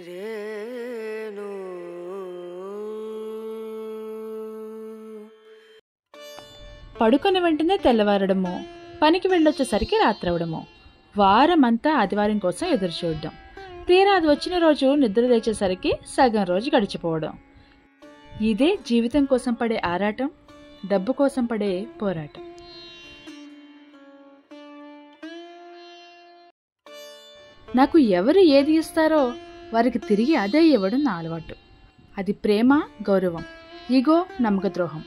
రేణు పడుకొని వెంటనే తెల్లవారడము, పనికి వెళ్ళొచ్చేసరికి రాత్రవడము, వారమంతా ఆదివారం కోసం ఎదురు చూడడం, తీరా అది వచ్చిన రోజు నిద్ర లేచేసరికి సగం రోజు గడిచిపోవడం. ఇదే జీవితం కోసం పడే ఆరాటం, డబ్బు కోసం పడే పోరాటం. నాకు ఎవరు ఏది ఇస్తారో వారికి తిరిగి అదే ఇవ్వడం నా అలవాటు. అది ప్రేమ, గౌరవం, ఈగో, నమ్మకద్రోహం,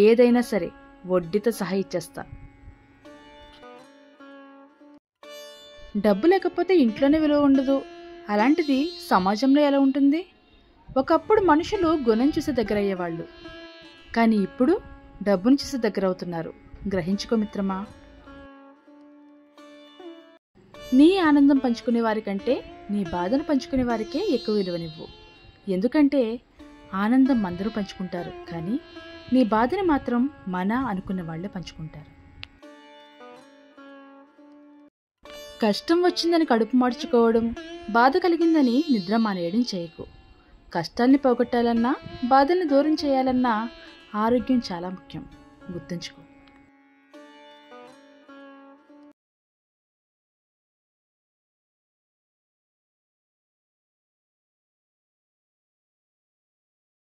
ఏదైనా సరే వడ్డీతో సహా ఇచ్చేస్తా. డబ్బు లేకపోతే ఇంట్లోనే విలువ ఉండదు. అలాంటిది సమాజంలో ఎలా ఉంటుంది? ఒకప్పుడు మనుషులు గుణం చూసి దగ్గర అయ్యేవాళ్ళు, కానీ ఇప్పుడు డబ్బును చూసి దగ్గర అవుతున్నారు. గ్రహించుకో మిత్రమా. నీ ఆనందం పంచుకునే వారికంటే నీ బాధను పంచుకునే వారికే ఎక్కువ విలువనివ్వు. ఎందుకంటే ఆనందం అందరూ పంచుకుంటారు, కానీ నీ బాధని మాత్రం మన అనుకున్న వాళ్లే పంచుకుంటారు. కష్టం వచ్చిందని కడుపు మార్చుకోవడం, బాధ కలిగిందని నిద్ర మానేయడం చేయకు. కష్టాల్ని పోగొట్టాలన్నా, బాధల్ని దూరం చేయాలన్నా ఆరోగ్యం చాలా ముఖ్యం. గుర్తుంచుకో.